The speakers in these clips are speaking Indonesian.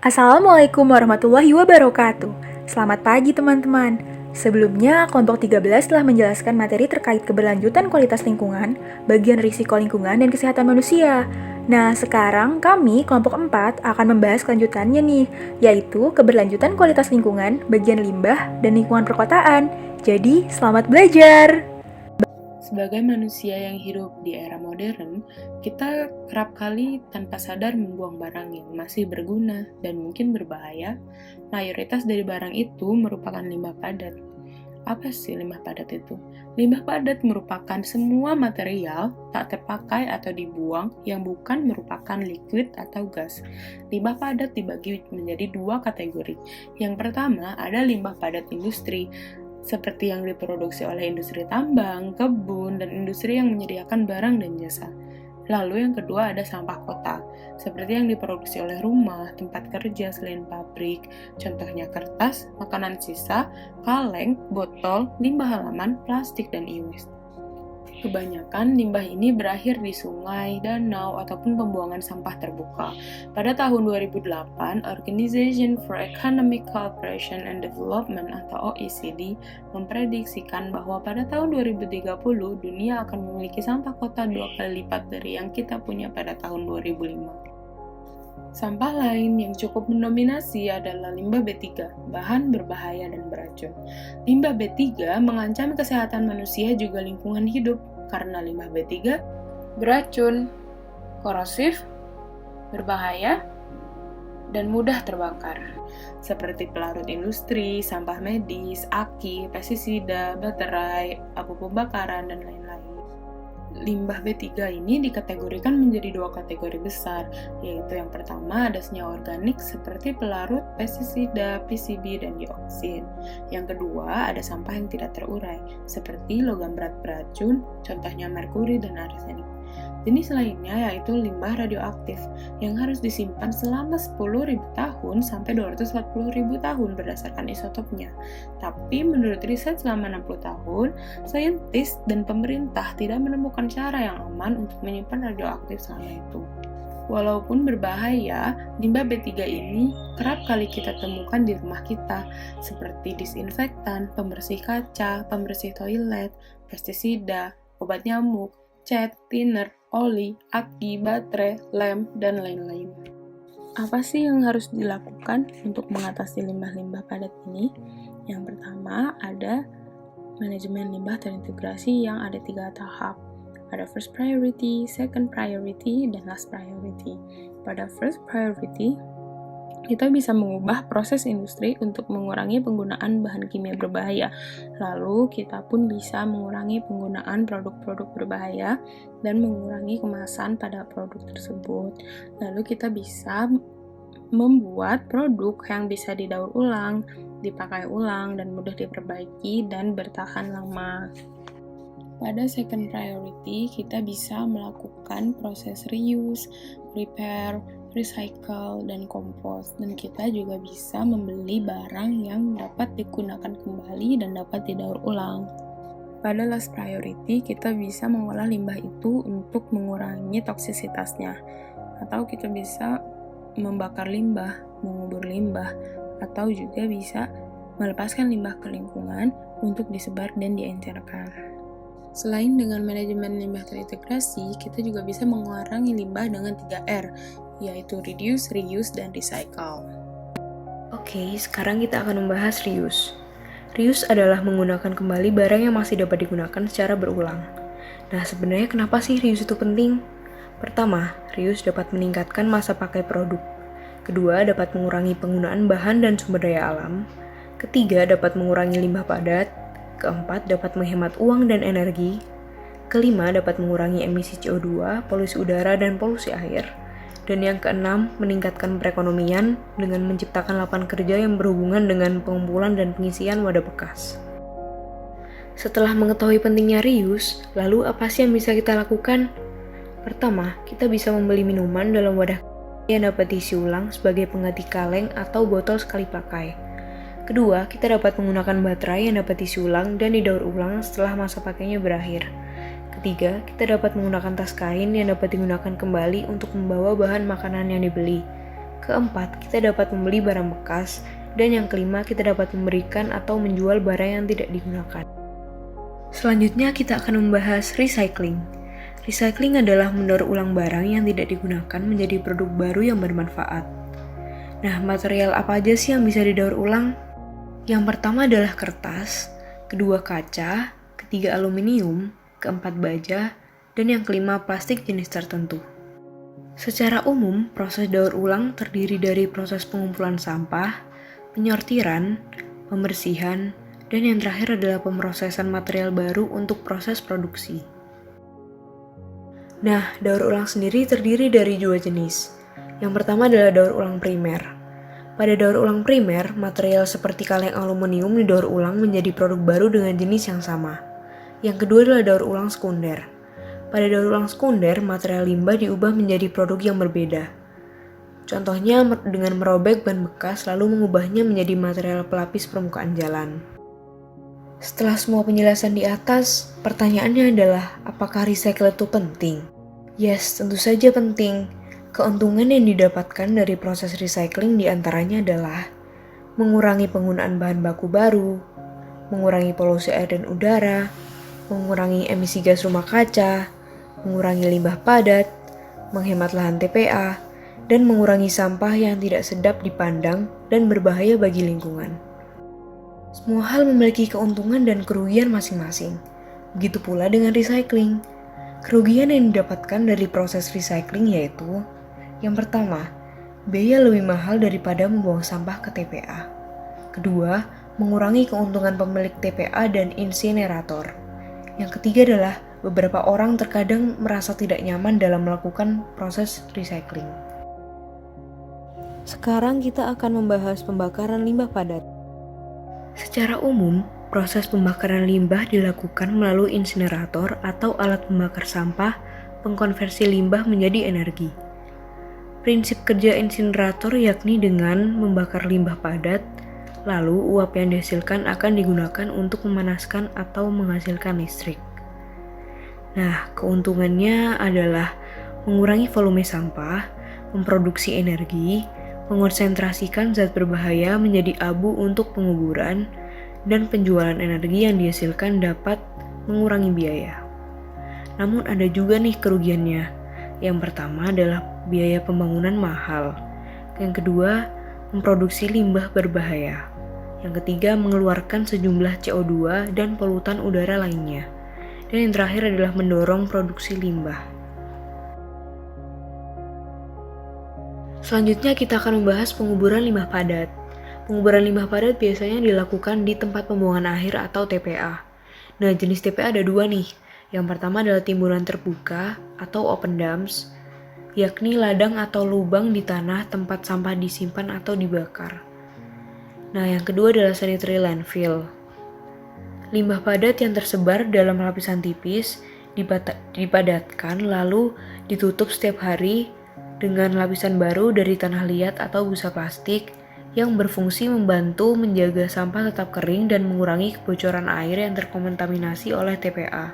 Assalamualaikum warahmatullahi wabarakatuh. Selamat pagi teman-teman. Sebelumnya, kelompok 13 telah menjelaskan materi terkait keberlanjutan kualitas lingkungan, bagian risiko lingkungan, dan kesehatan manusia. Nah, sekarang kami, kelompok 4, akan membahas kelanjutannya nih, yaitu keberlanjutan kualitas lingkungan, bagian limbah, dan lingkungan perkotaan. Jadi, selamat belajar! Sebagai manusia yang hidup di era modern, kita kerap kali tanpa sadar membuang barang yang masih berguna dan mungkin berbahaya. Mayoritas dari barang itu merupakan limbah padat. Apa sih limbah padat itu? Limbah padat merupakan semua material tak terpakai atau dibuang yang bukan merupakan liquid atau gas. Limbah padat dibagi menjadi dua kategori. Yang pertama ada limbah padat industri, seperti yang diproduksi oleh industri tambang, kebun, dan industri yang menyediakan barang dan jasa. Lalu yang kedua ada sampah kota, seperti yang diproduksi oleh rumah, tempat kerja selain pabrik, contohnya kertas, makanan sisa, kaleng, botol, limbah halaman, plastik, dan e-waste. Kebanyakan limbah ini berakhir di sungai, danau, ataupun pembuangan sampah terbuka. Pada tahun 2008, Organization for Economic Cooperation and Development atau OECD memprediksikan bahwa pada tahun 2030 dunia akan memiliki sampah kota 2 kali lipat dari yang kita punya pada tahun 2005. Sampah lain yang cukup mendominasi adalah limbah B3, bahan berbahaya dan beracun. Limbah B3 mengancam kesehatan manusia juga lingkungan hidup karena limbah B3 beracun, korosif, berbahaya, dan mudah terbakar. Seperti pelarut industri, sampah medis, aki, pestisida, baterai, abu pembakaran, dan lain-lain. Limbah B3 ini dikategorikan menjadi dua kategori besar, yaitu yang pertama ada senyawa organik seperti pelarut, pestisida, PCB, dan dioksin. Yang kedua ada sampah yang tidak terurai, seperti logam berat beracun, contohnya merkuri dan arsenik. Jenis lainnya yaitu limbah radioaktif yang harus disimpan selama 10.000 tahun sampai 240.000 tahun berdasarkan isotopnya. Tapi menurut riset selama 60 tahun, saintis dan pemerintah tidak menemukan cara yang aman untuk menyimpan radioaktif selama itu. Walaupun berbahaya, limbah B3 ini kerap kali kita temukan di rumah kita, seperti disinfektan, pembersih kaca, pembersih toilet, pestisida, obat nyamuk, cat, thinner, oli, aki, baterai, lem, dan lain-lain. Apa sih yang harus dilakukan untuk mengatasi limbah-limbah padat ini? Yang pertama ada manajemen limbah terintegrasi yang ada 3 tahap. Ada first priority, second priority, dan last priority. Pada first priority, kita bisa mengubah proses industri untuk mengurangi penggunaan bahan kimia berbahaya. Lalu, kita pun bisa mengurangi penggunaan produk-produk berbahaya dan mengurangi kemasan pada produk tersebut. Lalu, kita bisa membuat produk yang bisa didaur ulang, dipakai ulang, dan mudah diperbaiki dan bertahan lama. Pada second priority, kita bisa melakukan proses reuse, repair, recycle, dan kompos. Dan kita juga bisa membeli barang yang dapat digunakan kembali dan dapat didaur ulang. Pada last priority, kita bisa mengolah limbah itu untuk mengurangi toksisitasnya. Atau kita bisa membakar limbah, mengubur limbah, atau juga bisa melepaskan limbah ke lingkungan untuk disebar dan diencerkan. Selain dengan manajemen limbah terintegrasi, kita juga bisa mengurangi limbah dengan 3R, yaitu reduce, reuse, dan recycle. Oke, sekarang kita akan membahas reuse. Reuse adalah menggunakan kembali barang yang masih dapat digunakan secara berulang. Nah, sebenarnya kenapa sih reuse itu penting? Pertama, reuse dapat meningkatkan masa pakai produk. Kedua, dapat mengurangi penggunaan bahan dan sumber daya alam. Ketiga, dapat mengurangi limbah padat. Keempat, dapat menghemat uang dan energi. Kelima, dapat mengurangi emisi CO2, polusi udara, dan polusi air. Dan yang keenam, meningkatkan perekonomian dengan menciptakan lapangan kerja yang berhubungan dengan pengumpulan dan pengisian wadah bekas. Setelah mengetahui pentingnya reuse, lalu apa sih yang bisa kita lakukan? Pertama, kita bisa membeli minuman dalam wadah yang dapat diisi ulang sebagai pengganti kaleng atau botol sekali pakai. Kedua, kita dapat menggunakan baterai yang dapat diisi ulang dan didaur ulang setelah masa pakainya berakhir. Ketiga, kita dapat menggunakan tas kain yang dapat digunakan kembali untuk membawa bahan makanan yang dibeli. Keempat, kita dapat membeli barang bekas. Dan yang kelima, kita dapat memberikan atau menjual barang yang tidak digunakan. Selanjutnya, kita akan membahas recycling. Recycling adalah mendaur ulang barang yang tidak digunakan menjadi produk baru yang bermanfaat. Nah, material apa aja sih yang bisa didaur ulang? Yang pertama adalah kertas, kedua kaca, ketiga aluminium, keempat baja, dan yang kelima plastik jenis tertentu. Secara umum, proses daur ulang terdiri dari proses pengumpulan sampah, penyortiran, pembersihan, dan yang terakhir adalah pemrosesan material baru untuk proses produksi. Nah, daur ulang sendiri terdiri dari dua jenis. Yang pertama adalah daur ulang primer. Pada daur ulang primer, material seperti kaleng aluminium didaur ulang menjadi produk baru dengan jenis yang sama. Yang kedua adalah daur ulang sekunder. Pada daur ulang sekunder, material limbah diubah menjadi produk yang berbeda. Contohnya dengan merobek ban bekas lalu mengubahnya menjadi material pelapis permukaan jalan. Setelah semua penjelasan di atas, pertanyaannya adalah apakah recycle itu penting? Yes, tentu saja penting. Keuntungan yang didapatkan dari proses recycling diantaranya adalah mengurangi penggunaan bahan baku baru, mengurangi polusi air dan udara, mengurangi emisi gas rumah kaca, mengurangi limbah padat, menghemat lahan TPA, dan mengurangi sampah yang tidak sedap dipandang dan berbahaya bagi lingkungan. Semua hal memiliki keuntungan dan kerugian masing-masing. Begitu pula dengan recycling. Kerugian yang didapatkan dari proses recycling yaitu yang pertama, biaya lebih mahal daripada membuang sampah ke TPA. Kedua, mengurangi keuntungan pemilik TPA dan insinerator. Yang ketiga adalah beberapa orang terkadang merasa tidak nyaman dalam melakukan proses recycling. Sekarang kita akan membahas pembakaran limbah padat. Secara umum, proses pembakaran limbah dilakukan melalui insinerator atau alat pembakar sampah pengkonversi limbah menjadi energi. Prinsip kerja insinerator yakni dengan membakar limbah padat, lalu uap yang dihasilkan akan digunakan untuk memanaskan atau menghasilkan listrik. Nah, keuntungannya adalah mengurangi volume sampah, memproduksi energi, mengonsentrasikan zat berbahaya menjadi abu untuk penguburan, dan penjualan energi yang dihasilkan dapat mengurangi biaya. Namun ada juga nih kerugiannya. Yang pertama adalah biaya pembangunan mahal. Yang kedua, memproduksi limbah berbahaya. Yang ketiga, mengeluarkan sejumlah CO2 dan polutan udara lainnya. Dan yang terakhir adalah mendorong produksi limbah. Selanjutnya kita akan membahas penguburan limbah padat. Penguburan limbah padat biasanya dilakukan di tempat pembuangan akhir atau TPA. Nah, jenis TPA ada dua nih. Yang pertama adalah timbunan terbuka atau open dumps, yakni ladang atau lubang di tanah tempat sampah disimpan atau dibakar. Nah, yang kedua adalah sanitary landfill. Limbah padat yang tersebar dalam lapisan tipis dipadatkan lalu ditutup setiap hari dengan lapisan baru dari tanah liat atau busa plastik yang berfungsi membantu menjaga sampah tetap kering dan mengurangi kebocoran air yang terkontaminasi oleh TPA.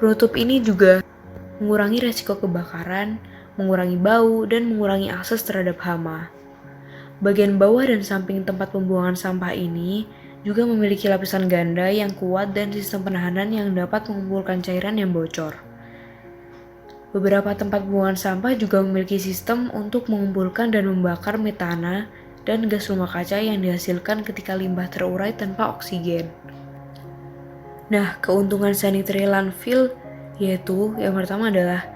Penutup ini juga mengurangi resiko kebakaran, mengurangi bau, dan mengurangi akses terhadap hama. Bagian bawah dan samping tempat pembuangan sampah ini juga memiliki lapisan ganda yang kuat dan sistem penahanan yang dapat mengumpulkan cairan yang bocor. Beberapa tempat pembuangan sampah juga memiliki sistem untuk mengumpulkan dan membakar metana dan gas rumah kaca yang dihasilkan ketika limbah terurai tanpa oksigen. Nah, keuntungan sanitary landfill yaitu yang pertama adalah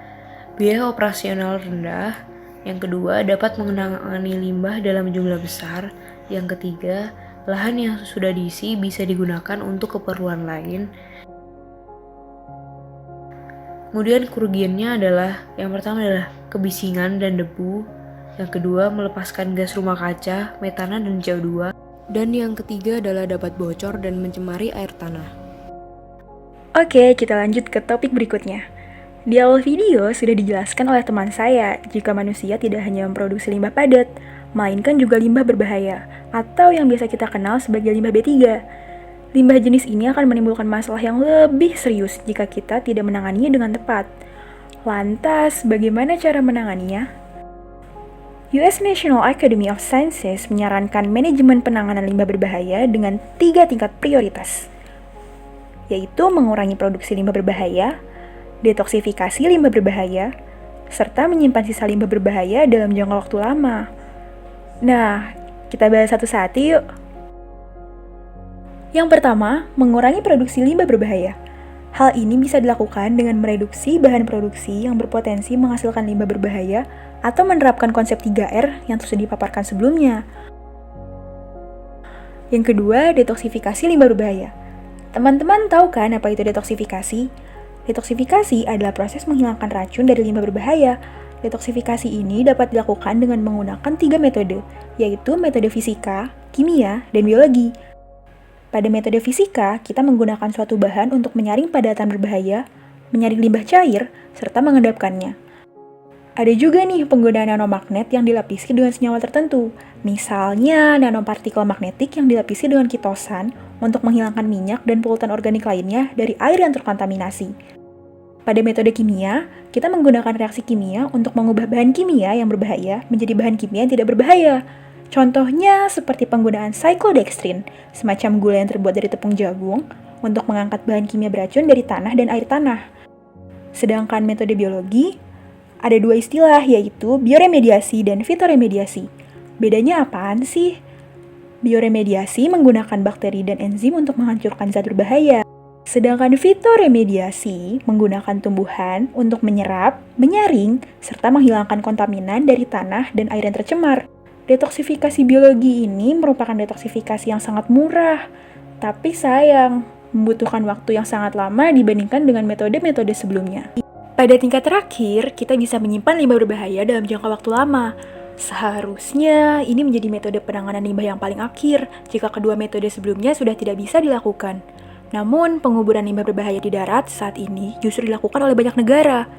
biaya operasional rendah, yang kedua dapat menangani limbah dalam jumlah besar, yang ketiga lahan yang sudah diisi bisa digunakan untuk keperluan lain. Kemudian kerugiannya adalah yang pertama adalah kebisingan dan debu, yang kedua melepaskan gas rumah kaca, metana dan CO2, dan yang ketiga adalah dapat bocor dan mencemari air tanah. Oke, kita lanjut ke topik berikutnya. Di awal video sudah dijelaskan oleh teman saya jika manusia tidak hanya memproduksi limbah padat, melainkan juga limbah berbahaya, atau yang biasa kita kenal sebagai limbah B3. Limbah jenis ini akan menimbulkan masalah yang lebih serius jika kita tidak menanganinya dengan tepat. Lantas, bagaimana cara menanganinya? US National Academy of Sciences menyarankan manajemen penanganan limbah berbahaya dengan 3 tingkat prioritas, yaitu mengurangi produksi limbah berbahaya, detoksifikasi limbah berbahaya, serta menyimpan sisa limbah berbahaya dalam jangka waktu lama. Nah, kita bahas satu-satu yuk. Yang pertama, mengurangi produksi limbah berbahaya. Hal ini bisa dilakukan dengan mereduksi bahan produksi yang berpotensi menghasilkan limbah berbahaya atau menerapkan konsep 3R yang sudah dipaparkan sebelumnya. Yang kedua, detoksifikasi limbah berbahaya. Teman-teman tahu kan apa itu detoksifikasi? Detoksifikasi adalah proses menghilangkan racun dari limbah berbahaya. Detoksifikasi ini dapat dilakukan dengan menggunakan 3 metode, yaitu metode fisika, kimia, dan biologi. Pada metode fisika, kita menggunakan suatu bahan untuk menyaring padatan berbahaya, menyaring limbah cair, serta mengendapkannya. Ada juga nih penggunaan nanomagnet yang dilapisi dengan senyawa tertentu. Misalnya nanopartikel magnetik yang dilapisi dengan kitosan untuk menghilangkan minyak dan polutan organik lainnya dari air yang terkontaminasi. Pada metode kimia, kita menggunakan reaksi kimia untuk mengubah bahan kimia yang berbahaya menjadi bahan kimia yang tidak berbahaya. Contohnya seperti penggunaan cyclodextrin, semacam gula yang terbuat dari tepung jagung, untuk mengangkat bahan kimia beracun dari tanah dan air tanah. Sedangkan metode biologi, ada 2 istilah, yaitu bioremediasi dan fitoremediasi. Bedanya apaan sih? Bioremediasi menggunakan bakteri dan enzim untuk menghancurkan zat berbahaya. Sedangkan fitoremediasi menggunakan tumbuhan untuk menyerap, menyaring, serta menghilangkan kontaminan dari tanah dan air yang tercemar. Detoksifikasi biologi ini merupakan detoksifikasi yang sangat murah, tapi sayang, membutuhkan waktu yang sangat lama dibandingkan dengan metode-metode sebelumnya. Pada tingkat terakhir, kita bisa menyimpan limbah berbahaya dalam jangka waktu lama. Seharusnya ini menjadi metode penanganan limbah yang paling akhir jika kedua metode sebelumnya sudah tidak bisa dilakukan. Namun, penguburan limbah berbahaya di darat saat ini justru dilakukan oleh banyak negara.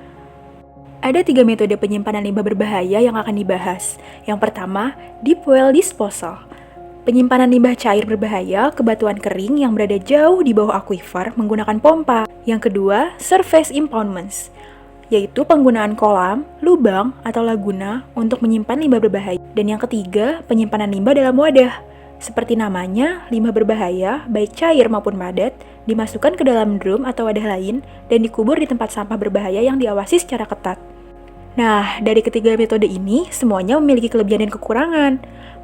Ada 3 metode penyimpanan limbah berbahaya yang akan dibahas. Yang pertama, deep well disposal. Penyimpanan limbah cair berbahaya ke batuan kering yang berada jauh di bawah aquifer menggunakan pompa. Yang kedua, surface impoundments, yaitu penggunaan kolam, lubang, atau laguna untuk menyimpan limbah berbahaya. Dan yang ketiga, penyimpanan limbah dalam wadah. Seperti namanya, limbah berbahaya, baik cair maupun padat, dimasukkan ke dalam drum atau wadah lain dan dikubur di tempat sampah berbahaya yang diawasi secara ketat. Nah, dari ketiga metode ini, semuanya memiliki kelebihan dan kekurangan.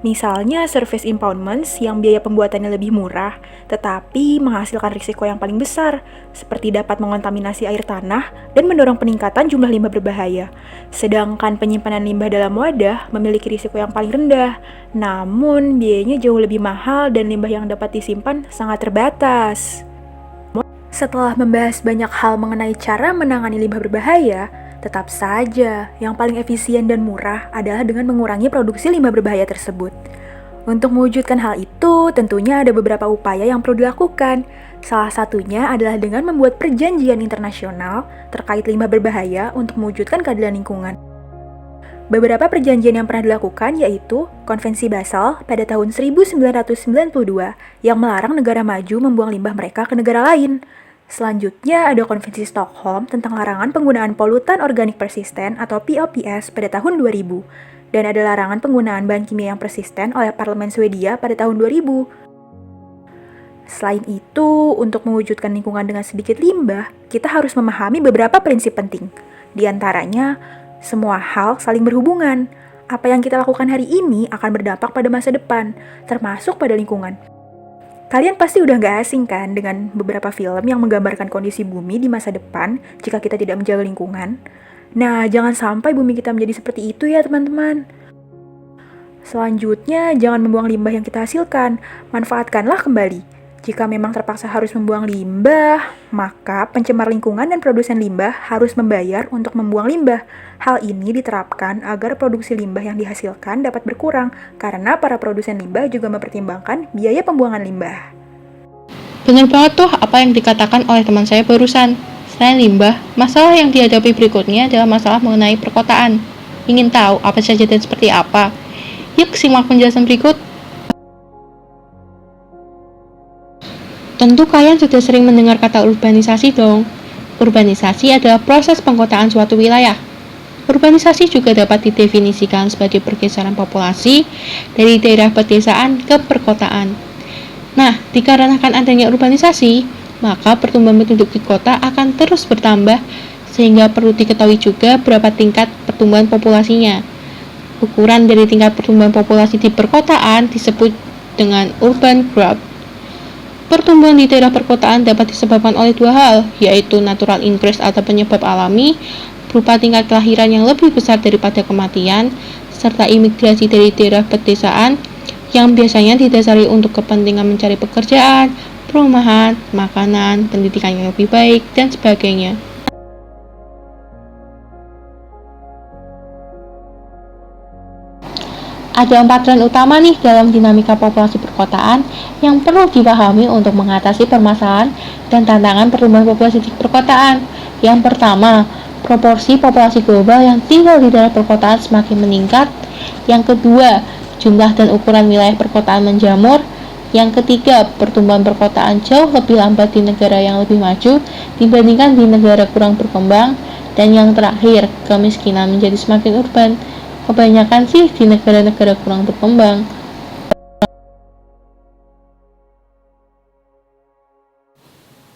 Misalnya surface impoundments yang biaya pembuatannya lebih murah, tetapi menghasilkan risiko yang paling besar, seperti dapat mengontaminasi air tanah dan mendorong peningkatan jumlah limbah berbahaya. Sedangkan penyimpanan limbah dalam wadah memiliki risiko yang paling rendah, namun biayanya jauh lebih mahal dan limbah yang dapat disimpan sangat terbatas. Setelah membahas banyak hal mengenai cara menangani limbah berbahaya, tetap saja, yang paling efisien dan murah adalah dengan mengurangi produksi limbah berbahaya tersebut. Untuk mewujudkan hal itu, tentunya ada beberapa upaya yang perlu dilakukan. Salah satunya adalah dengan membuat perjanjian internasional terkait limbah berbahaya untuk mewujudkan keadilan lingkungan. Beberapa perjanjian yang pernah dilakukan yaitu Konvensi Basel pada tahun 1992 yang melarang negara maju membuang limbah mereka ke negara lain. Selanjutnya ada Konvensi Stockholm tentang larangan penggunaan polutan organik persisten atau POPS pada tahun 2000. Dan ada larangan penggunaan bahan kimia yang persisten oleh Parlemen Swedia pada tahun 2000. Selain itu, untuk mewujudkan lingkungan dengan sedikit limbah, kita harus memahami beberapa prinsip penting. Di antaranya, semua hal saling berhubungan. Apa yang kita lakukan hari ini akan berdampak pada masa depan, termasuk pada lingkungan. Kalian pasti udah gak asing kan dengan beberapa film yang menggambarkan kondisi bumi di masa depan jika kita tidak menjaga lingkungan? Nah, jangan sampai bumi kita menjadi seperti itu ya teman-teman. Selanjutnya, jangan membuang limbah yang kita hasilkan, manfaatkanlah kembali. Jika memang terpaksa harus membuang limbah, maka pencemar lingkungan dan produsen limbah harus membayar untuk membuang limbah. Hal ini diterapkan agar produksi limbah yang dihasilkan dapat berkurang, karena para produsen limbah juga mempertimbangkan biaya pembuangan limbah. Benar banget tuh apa yang dikatakan oleh teman saya barusan. Selain limbah, masalah yang dihadapi berikutnya adalah masalah mengenai perkotaan. Ingin tahu apa saja dan seperti apa? Yuk simak penjelasan berikut. Tentu kalian sudah sering mendengar kata urbanisasi dong. Urbanisasi adalah proses pengkotaan suatu wilayah. Urbanisasi juga dapat didefinisikan sebagai pergeseran populasi dari daerah pedesaan ke perkotaan. Nah, dikarenakan adanya urbanisasi, maka pertumbuhan penduduk di kota akan terus bertambah, sehingga perlu diketahui juga berapa tingkat pertumbuhan populasinya. Ukuran dari tingkat pertumbuhan populasi di perkotaan disebut dengan urban growth. Pertumbuhan di daerah perkotaan dapat disebabkan oleh dua hal, yaitu natural increase atau penyebab alami, berupa tingkat kelahiran yang lebih besar daripada kematian, serta imigrasi dari daerah pedesaan yang biasanya didasari untuk kepentingan mencari pekerjaan, perumahan, makanan, pendidikan yang lebih baik, dan sebagainya. Ada 4 tren utama nih dalam dinamika populasi perkotaan yang perlu dipahami untuk mengatasi permasalahan dan tantangan pertumbuhan populasi di perkotaan. Yang pertama, proporsi populasi global yang tinggal di daerah perkotaan semakin meningkat. Yang kedua, jumlah dan ukuran wilayah perkotaan menjamur. Yang ketiga, pertumbuhan perkotaan jauh lebih lambat di negara yang lebih maju dibandingkan di negara kurang berkembang. Dan yang terakhir, kemiskinan menjadi semakin urban. Kebanyakan sih di negara-negara kurang berkembang.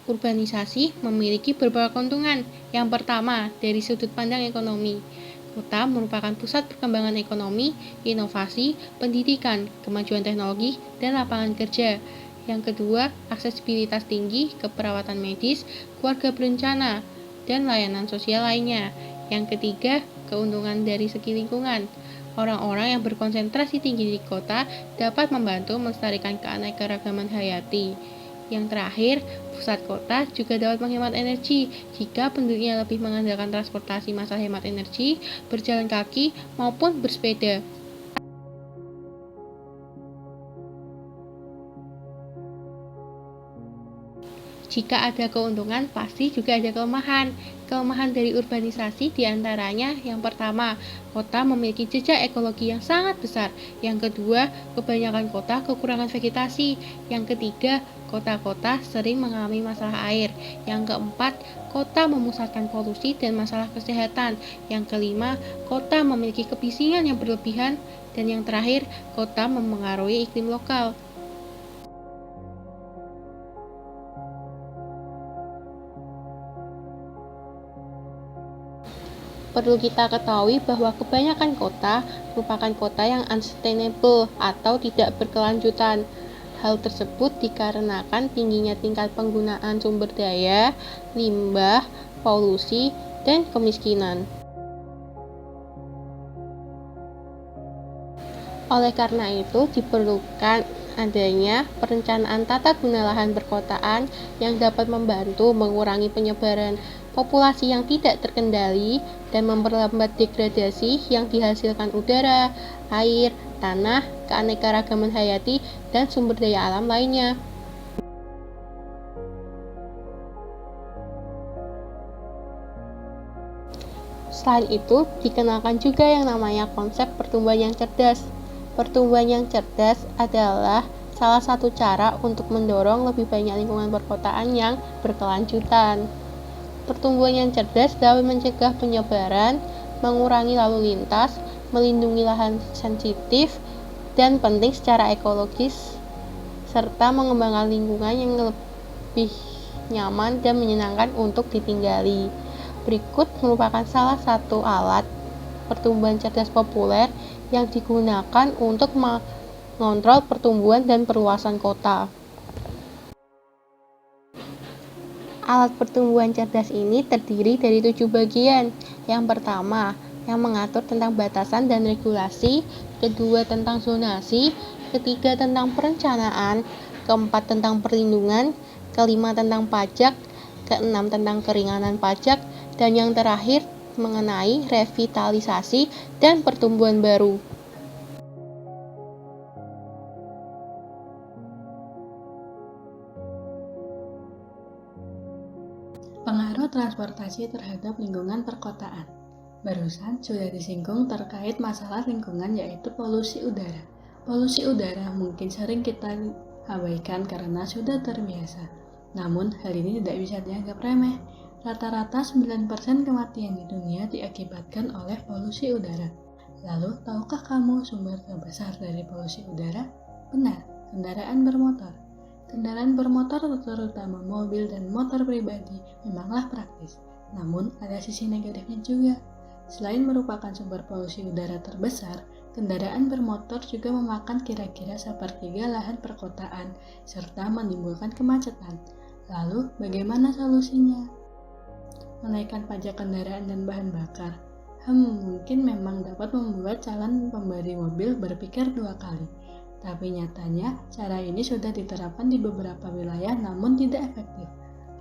Urbanisasi memiliki beberapa keuntungan. Yang pertama, dari sudut pandang ekonomi. Kota merupakan pusat perkembangan ekonomi, inovasi, pendidikan, kemajuan teknologi, dan lapangan kerja. Yang kedua, aksesibilitas tinggi ke perawatan medis, keluarga berencana, dan layanan sosial lainnya. Yang ketiga, keuntungan dari segi lingkungan. Orang-orang yang berkonsentrasi tinggi di kota dapat membantu melestarikan keanekaragaman hayati. Yang terakhir, pusat kota juga dapat menghemat energi jika penduduknya lebih mengandalkan transportasi massal hemat energi, berjalan kaki, maupun bersepeda. Jika ada keuntungan, pasti juga ada kelemahan. Kelemahan dari urbanisasi diantaranya yang pertama, kota memiliki jejak ekologi yang sangat besar. Yang kedua, kebanyakan kota kekurangan vegetasi. Yang ketiga, kota-kota sering mengalami masalah air. Yang keempat, kota memusatkan polusi dan masalah kesehatan. Yang kelima, kota memiliki kebisingan yang berlebihan. Dan yang terakhir, kota memengaruhi iklim lokal. Perlu kita ketahui bahwa kebanyakan kota merupakan kota yang unsustainable atau tidak berkelanjutan. Hal tersebut dikarenakan tingginya tingkat penggunaan sumber daya, limbah, polusi, dan kemiskinan. Oleh karena itu, diperlukan adanya perencanaan tata guna lahan perkotaan yang dapat membantu mengurangi penyebaran populasi yang tidak terkendali dan memperlambat degradasi yang dihasilkan udara, air, tanah, keanekaragaman hayati, dan sumber daya alam lainnya. Selain itu, dikenalkan juga yang namanya konsep pertumbuhan yang cerdas. Pertumbuhan yang cerdas adalah salah satu cara untuk mendorong lebih banyak lingkungan perkotaan yang berkelanjutan. Pertumbuhan yang cerdas dapat mencegah penyebaran, mengurangi lalu lintas, melindungi lahan sensitif dan penting secara ekologis, serta mengembangkan lingkungan yang lebih nyaman dan menyenangkan untuk ditinggali. Berikut merupakan salah satu alat pertumbuhan cerdas populer yang digunakan untuk mengontrol pertumbuhan dan perluasan kota. Alat pertumbuhan cerdas ini terdiri dari 7 bagian. Yang pertama, yang mengatur tentang batasan dan regulasi, kedua tentang zonasi, ketiga tentang perencanaan, keempat tentang perlindungan, kelima tentang pajak, keenam tentang keringanan pajak, dan yang terakhir mengenai revitalisasi dan pertumbuhan baru. Pengaruh transportasi terhadap lingkungan perkotaan. Barusan sudah disinggung terkait masalah lingkungan yaitu polusi udara. Polusi udara mungkin sering kita abaikan karena sudah terbiasa. Namun hal ini tidak bisa dianggap remeh. Rata-rata 9% kematian di dunia diakibatkan oleh polusi udara. Lalu, tahukah kamu sumber terbesar dari polusi udara? Benar, kendaraan bermotor. Kendaraan bermotor, terutama mobil dan motor pribadi, memanglah praktis. Namun, ada sisi negatifnya juga. Selain merupakan sumber polusi udara terbesar, kendaraan bermotor juga memakan kira-kira sepertiga lahan perkotaan, serta menimbulkan kemacetan. Lalu, bagaimana solusinya? Menaikkan pajak kendaraan dan bahan bakar. Mungkin memang dapat membuat calon pembeli mobil berpikir 2 kali. Tapi nyatanya, cara ini sudah diterapkan di beberapa wilayah namun tidak efektif.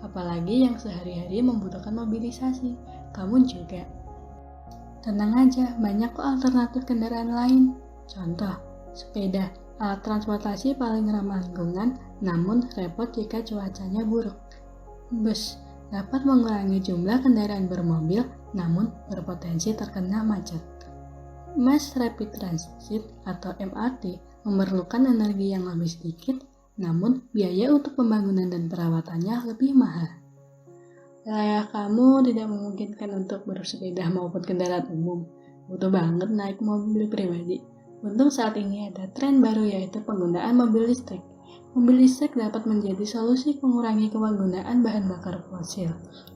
Apalagi yang sehari-hari membutuhkan mobilisasi. Kamu juga. Tenang aja, banyak kok alternatif kendaraan lain. Contoh, sepeda, alat transportasi paling ramah lingkungan, namun repot jika cuacanya buruk. Bus, dapat mengurangi jumlah kendaraan bermobil, namun berpotensi terkena macet. Mass Rapid Transit atau MRT memerlukan energi yang lebih sedikit, namun biaya untuk pembangunan dan perawatannya lebih mahal. Wilayah kamu tidak memungkinkan untuk bersepeda maupun kendaraan umum, butuh banget naik mobil pribadi. Untung saat ini ada tren baru yaitu penggunaan mobil listrik. Mobil listrik dapat menjadi solusi mengurangi penggunaan bahan bakar fosil.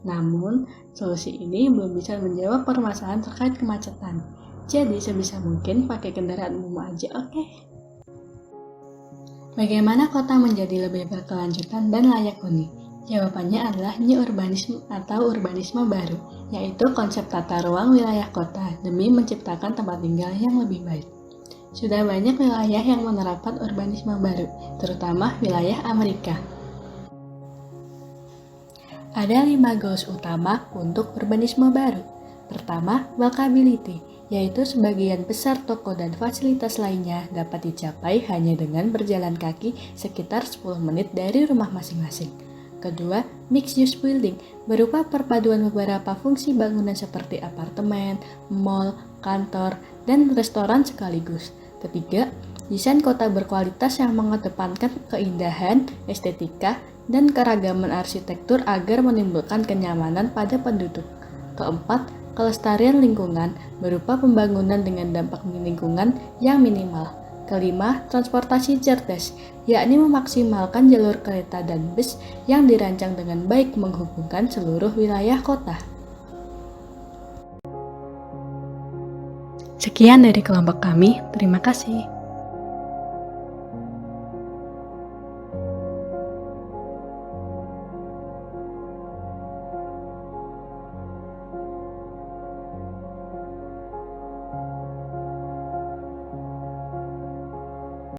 Namun, solusi ini belum bisa menjawab permasalahan terkait kemacetan. Jadi, sebisa mungkin pakai kendaraan umum aja, oke? Bagaimana kota menjadi lebih berkelanjutan dan layak huni? Jawabannya adalah new urbanisme atau urbanisme baru, yaitu konsep tata ruang wilayah kota demi menciptakan tempat tinggal yang lebih baik. Sudah banyak wilayah yang menerapkan urbanisme baru, terutama wilayah Amerika. Ada 5 goals utama untuk urbanisme baru. Pertama, walkability, yaitu sebagian besar toko dan fasilitas lainnya dapat dicapai hanya dengan berjalan kaki sekitar 10 menit dari rumah masing-masing. Kedua, mixed use building, berupa perpaduan beberapa fungsi bangunan seperti apartemen, mall, kantor, dan restoran sekaligus. Ketiga, desain kota berkualitas yang mengedepankan keindahan, estetika, dan keragaman arsitektur agar menimbulkan kenyamanan pada penduduk. Keempat, kelestarian lingkungan, berupa pembangunan dengan dampak lingkungan yang minimal. Kelima, transportasi cerdas, yakni memaksimalkan jalur kereta dan bus yang dirancang dengan baik menghubungkan seluruh wilayah kota. Sekian dari kelompok kami, terima kasih.